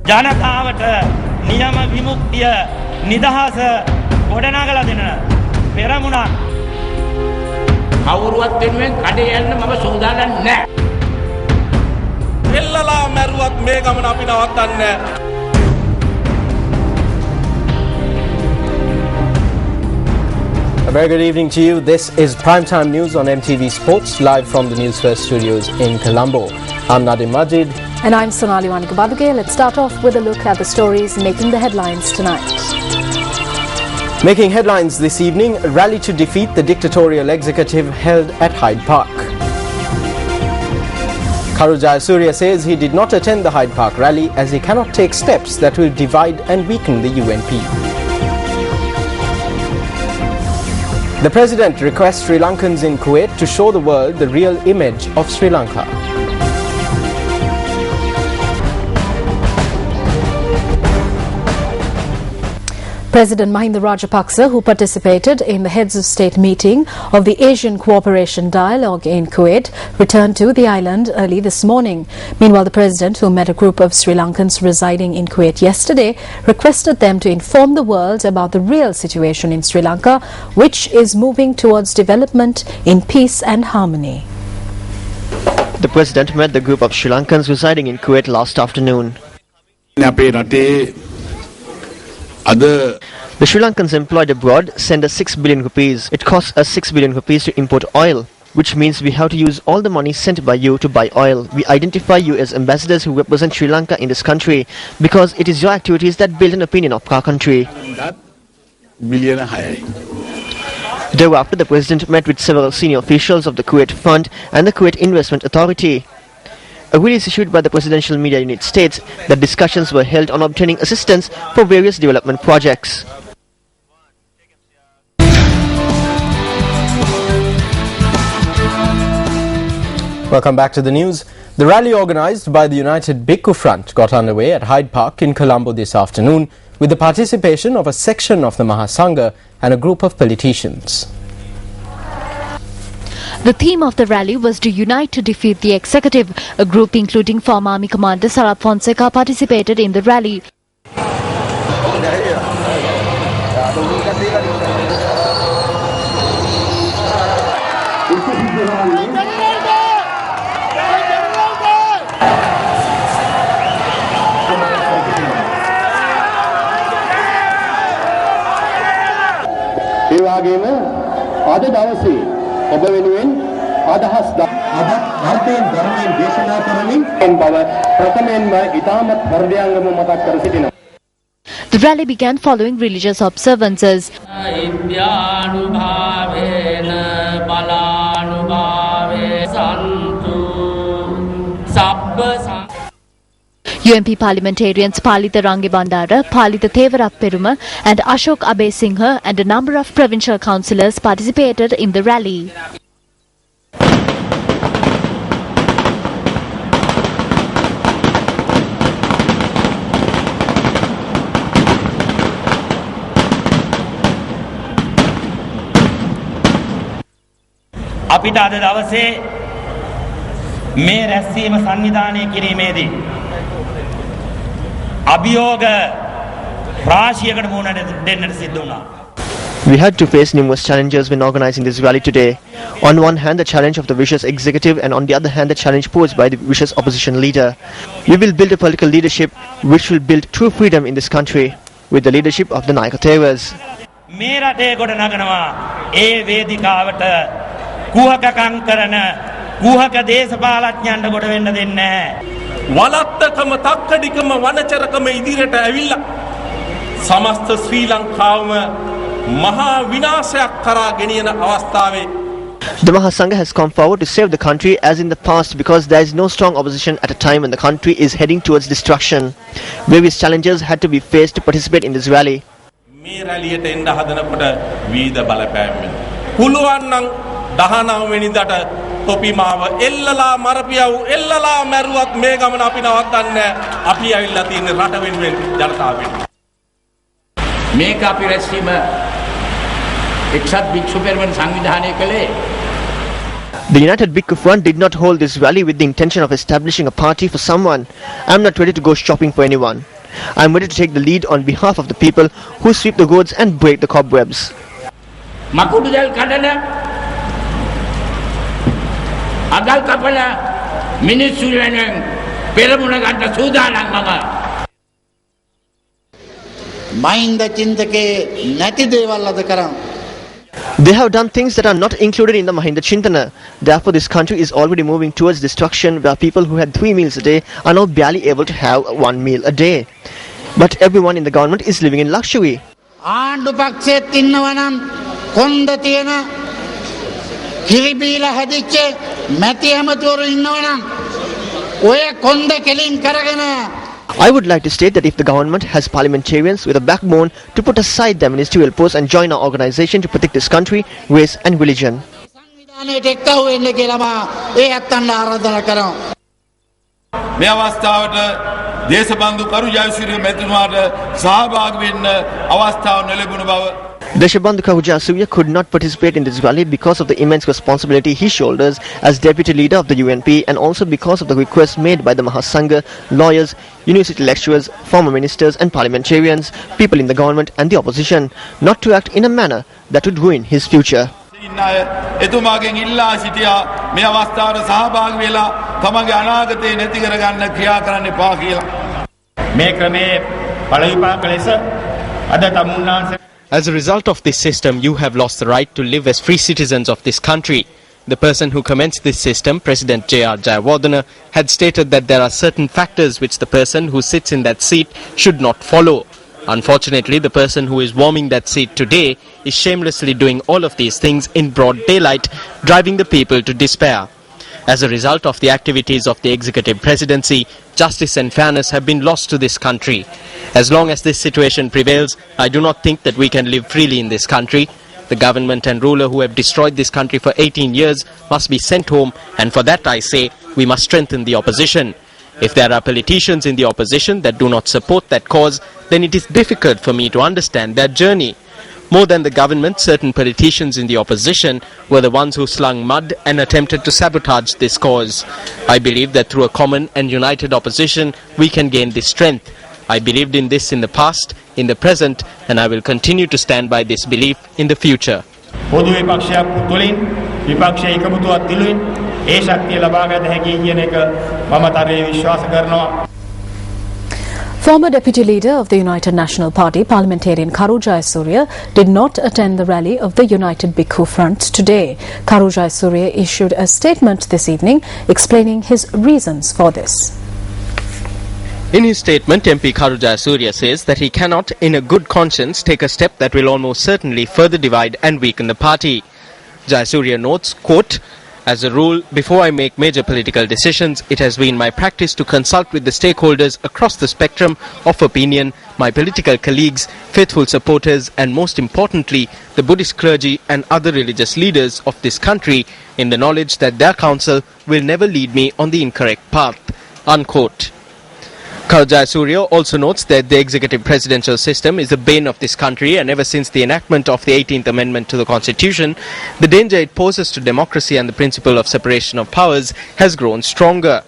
ජනතාවට නියම විමුක්තිය නිදහස ගොඩනගලා දෙන පෙරමුණක් කවුරුවත් වෙනුවෙන් කඩේ යන්න මම සූදානම් නැහැ. එල්ලලා මැරුවත් මේ ගමන අපි නවත්තන්නේ නැහැ. A very good evening to you. This is Primetime News on MTV Sports, live from the News First studios in Colombo. I'm Nadim Majid. And I'm Sonali Wanikabaduge. Let's start off with a look at the stories making the headlines tonight. Making headlines this evening, a rally to defeat the dictatorial executive held at Hyde Park. Karu Jayasuriya says he did not attend the Hyde Park rally as he cannot take steps that will divide and weaken the UNP. The President requests Sri Lankans in Kuwait to show the world the real image of Sri Lanka. President Mahinda Rajapaksa, who participated in the Heads of State meeting of the Asian Cooperation Dialogue in Kuwait, returned to the island early this morning. Meanwhile, the President, who met a group of Sri Lankans residing in Kuwait yesterday, requested them to inform the world about the real situation in Sri Lanka, which is moving towards development in peace and harmony. The President met the group of Sri Lankans residing in Kuwait last afternoon. The Sri Lankans employed abroad send us 6 billion rupees. It costs us 6 billion rupees to import oil, which means we have to use all the money sent by you to buy oil. We identify you as ambassadors who represent Sri Lanka in this country because it is your activities that build an opinion of our country. Thereafter, the President met with several senior officials of the Kuwait Fund and the Kuwait Investment Authority. A release issued by the Presidential Media Unit states that discussions were held on obtaining assistance for various development projects. Welcome back to the news. The rally organised by the United Bhikkhu Front got underway at Hyde Park in Colombo this afternoon with the participation of a section of the Mahasangha and a group of politicians. The theme of the rally was to unite to defeat the executive. A group including former Army Commander Sarat Fonseca participated in the rally. ඔබ වෙනුවෙන් අදහස් ධර්මයෙන් දේශනා කරමින් බව ප්‍රථමයෙන්ම ඉතාමත් හෘදයාංගම මතක් කර සිටිනවා. The rally began following religious observances. UNP parliamentarians Palita Range Bandara, Palita Thevarapperuma and Ashok Abesinghe and a number of provincial councillors participated in the rally. අපිට අද දවසේ මේ රැස්වීම සංවිධානය කිරීමේදී අභියෝග රාශියකට මුහුණ දෙන්නට සිද්ධ වුණා. We had to face numerous challenges when organizing this rally today. On one hand, the challenge of the vicious executive, and on the other hand, the challenge posed by the vicious opposition leader. We will build a political leadership which will build true freedom in this country with the leadership of the Naikateras. මේ රටේ කොට නගනවා ඒ වේදිකාවට කුහකකම් කරන කුහක දේශපාලඥයන්ට කොට වෙන්න දෙන්නේ නැහැ. වලත්තකම තක්කඩිකම වනචරකම ඉදිරියට ඇවිල්ලා සමස්ත ශ්‍රී ලංකාවම මහා විනාශයක් කරා ගෙනියන අවස්ථාවේ The Mahasangha has come forward to save the country as in the past because there is no strong opposition at a time when the country is heading towards destruction. Various challenges had to be faced to participate in this rally. මේ රැලියට එන්න හදනකොට විවිධ බලපෑම් පුළුවන් නම් 19 වෙනිදාට තොපිමාව එල්ලලා මරපියව එල්ලලා මැරුවත් මේ ගමන අපි නවත්තන්නේ නැහැ. අපි ඇවිල්ලා තියෙන රට වෙනුවෙන් ජනතාව වෙනුවෙන්. මේක අපි රැස්වීම එක්සත් භික්ෂු පෙරමුණ සංවිධානය කළේ. The United Bhikkhu Front did not hold this rally with the intention of establishing a party for someone. I am not ready to go shopping for anyone. I am ready to take the lead on behalf of the people who sweep the roads and break the cobwebs. මකුඩු දැල් කඩන අගල් කපන මිනිස්සු වෙනුවෙන් පෙරමුණ ගන්න සූදානම් මම මහින්ද චින්තකේ නැති දේවල් අද කරන්. They have done things that are not included in the Mahinda Chintana. Therefore, this country is already moving towards destruction, where people who had 3 meals a day are now barely able to have 1 meal a day. But everyone in the government is living in luxury. ආණ්ඩු පක්ෂෙත් ඉන්නවනම් කොන්ද තියෙන කිරිබීලා හැදිච්ච මැටි හැමතුරු ඉන්නවනම් ඔය කොන්ද කෙලින් කරගෙන I would like to state that if the government has parliamentarians with a backbone to put aside their ministerial posts and join our organization to protect this country, race and religion. සංවිධානයට එක්කව වෙන්න කියලා මා ඒ අත්තන්ට ආරාධනා කරනවා. මේ අවස්ථාවට දේශබන්දු කරු ජයසූරිය මැතිතුමාට සහභාගී වෙන්න අවස්ථාව නොලැබුණු බව Deshabandhu Karu Jayasuriya could not participate in this rally because of the immense responsibility he shoulders as deputy leader of the UNP, and also because of the requests made by the Mahasangha, lawyers, university lecturers, former ministers and parliamentarians, people in the government and the opposition, not to act in a manner that would ruin his future. එතුමාගෙන් ඉල්ලා සිටියා මේ අවස්ථාවට සහභාගී වෙලා තමගේ අනාගතේ නැති කරගන්න ක්‍රියා කරන්න එපා කියලා. මේ ක්‍රමේ පළවිපාක ලෙස අද තමුන්නාන්සේ As a result of this system, you have lost the right to live as free citizens of this country. The person who commenced this system, President J.R. Jayawardena, had stated that there are certain factors which the person who sits in that seat should not follow. Unfortunately, the person who is warming that seat today is shamelessly doing all of these things in broad daylight, driving the people to despair. As a result of the activities of the executive presidency, justice and fairness have been lost to this country. As long as this situation prevails, I do not think that we can live freely in this country. The government and ruler who have destroyed this country for 18 years must be sent home, and for that I say we must strengthen the opposition. If there are politicians in the opposition that do not support that cause, then it is difficult for me to understand their journey. More than the government, certain politicians in the opposition were the ones who slung mud and attempted to sabotage this cause. I believe that through a common and united opposition, we can gain this strength. I believed in this in the past, in the present, and I will continue to stand by this belief in the future. පොදු විපක්ෂයක් තුළින් විපක්ෂ එකමුතුවක් තිළුයින් ඒ ශක්තිය ලබා ගත හැකි කියන එක මම තරයේ විශ්වාස කරනවා. Former Deputy Leader of the United National Party, parliamentarian Karu Jayasuriya, did not attend the rally of the United Bhikkhu Front today. Karu Jayasuriya issued a statement this evening explaining his reasons for this. In his statement, MP Karu Jayasuriya says that he cannot, in a good conscience, take a step that will almost certainly further divide and weaken the party. Jayasuriya notes, quote, "As a rule, before I make major political decisions, it has been my practice to consult with the stakeholders across the spectrum of opinion, my political colleagues, faithful supporters, and most importantly, the Buddhist clergy and other religious leaders of this country, in the knowledge that their counsel will never lead me on the incorrect path." Unquote. Karu Jayasuriya also notes that the executive presidential system is the bane of this country, and ever since the enactment of the 18th Amendment to the Constitution, the danger it poses to democracy and the principle of separation of powers has grown stronger.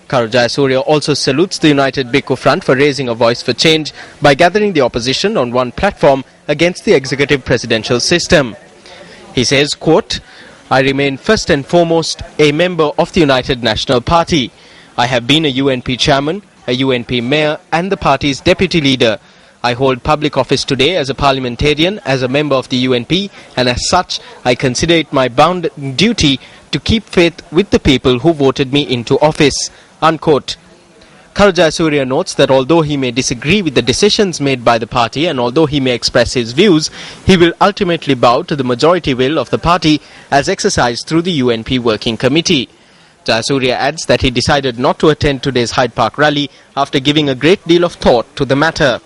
Karu Jayasuriya also salutes the United Bhikkhu Front for raising a voice for change by gathering the opposition on one platform against the executive presidential system. He says, quote, "I remain first and foremost a member of the United National Party. I have been a UNP chairman, a UNP mayor and the party's deputy leader. I hold public office today as a parliamentarian, as a member of the UNP, and as such I consider it my bounden duty to keep faith with the people who voted me into office." Unquote. Karu Jayasuriya notes that although he may disagree with the decisions made by the party and although he may express his views, he will ultimately bow to the majority will of the party as exercised through the UNP Working Committee. Jayasuriya adds that he decided not to attend today's Hyde Park rally after giving a great deal of thought to the matter.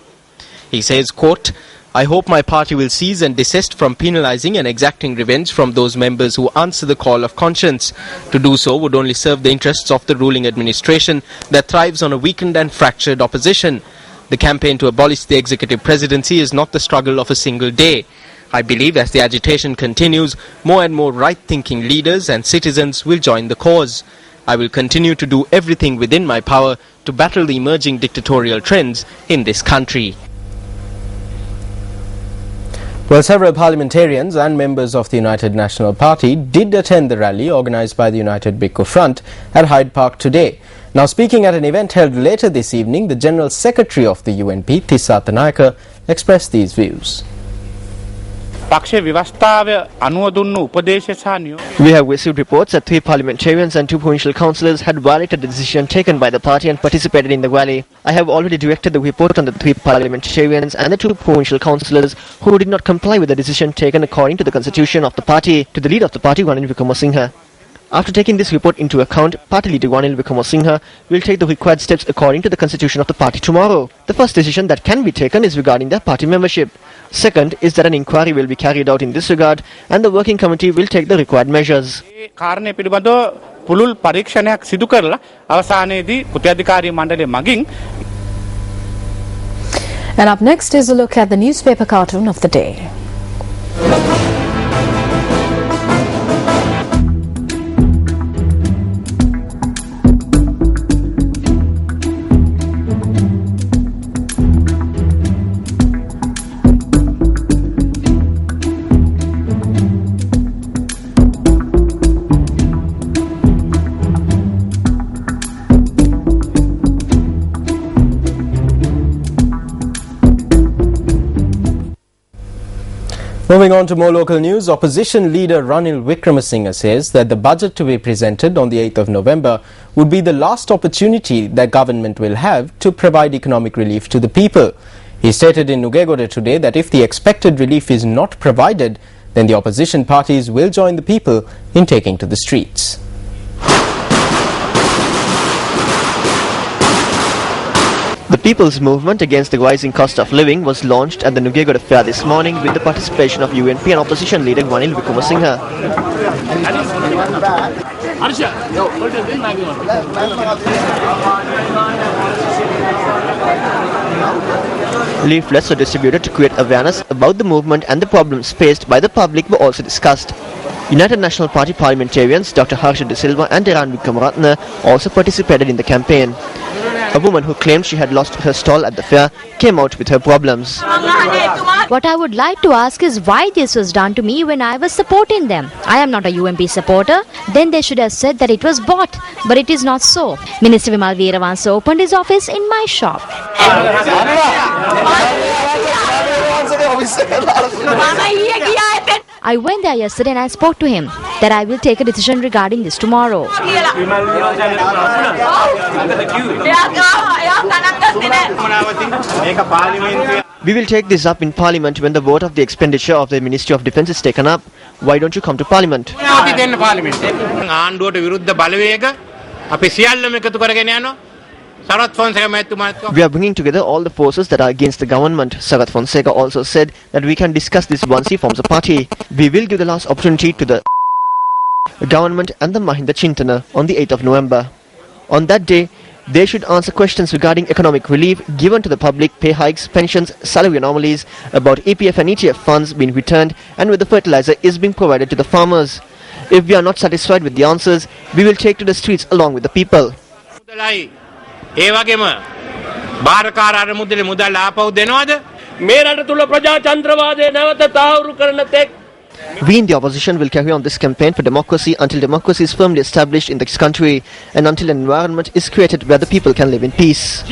He says, quote, "I hope my party will cease and desist from penalizing and exacting revenge from those members who answer the call of conscience. To do so would only serve the interests of the ruling administration that thrives on a weakened and fractured opposition. The campaign to abolish the executive presidency is not the struggle of a single day. I believe as the agitation continues, more and more right-thinking leaders and citizens will join the cause. I will continue to do everything within my power to battle the emerging dictatorial trends in this country. Well, several parliamentarians and members of the United National Party did attend the rally organised by the United Bhikkhu Front at Hyde Park today. Now, speaking at an event held later this evening, the General Secretary of the UNP, Tissa Thanayaka, expressed these views. We have received reports that 3 parliamentarians and 2 provincial councillors had violated the decision taken by the party and participated in the rally. I have already directed the report on the 3 parliamentarians and the 2 provincial councillors who did not comply with the decision taken according to the constitution of the party to the leader of the party, Ranil Wickremesinghe. After taking this report into account, Party leader Ranil Wickremesinghe will take the required steps according to the constitution of the party tomorrow. The first decision that can be taken is regarding their party membership. Second is that an inquiry will be carried out in this regard and the working committee will take the required measures. And up next is a look at the newspaper cartoon of the day. Moving on to more local news, opposition leader Ranil Wickremesinghe says that the budget to be presented on the 8th of November would be the last opportunity that government will have to provide economic relief to the people. He stated in Nugegoda today that if the expected relief is not provided, then the opposition parties will join the people in taking to the streets. The People's Movement Against the Rising Cost of Living was launched at the Nugegoda Fair this morning with the participation of UNP and opposition leader Ranil Wickremesinghe. Leaflets were distributed to create awareness about the movement and the problems faced by the public were also discussed. United National Party parliamentarians Dr. Harsha De Silva and Deran Wickramaratne also participated in the campaign. A woman who claimed she had lost her stall at the fair came out with her problems. What I would like to ask is why this was done to me when I was supporting them. I am not a UMP supporter. Then they should have said that it was bought. But it is not so. Minister Vimal Veeravansa opened his office in my shop. I went there yesterday and I spoke to him that I will take a decision regarding this tomorrow. We will take this up in Parliament when the vote of the expenditure of the Ministry of Defence is taken up. Why don't you come to Parliament? We are bringing together all the forces that are against the government. Sarath Fonseca also said that we can discuss this once he forms a party. We will give the last opportunity to the government and the Mahinda Chintana on the 8th of November. On that day, they should answer questions regarding economic relief given to the public, pay hikes, pensions, salary anomalies, about EPF and ETF funds being returned, and whether fertilizer is being provided to the farmers. If we are not satisfied with the answers, we will take to the streets along with the people. We in the opposition will carry on this campaign for democracy until democracy is firmly established in this country and until an environment is created where the people can live in peace.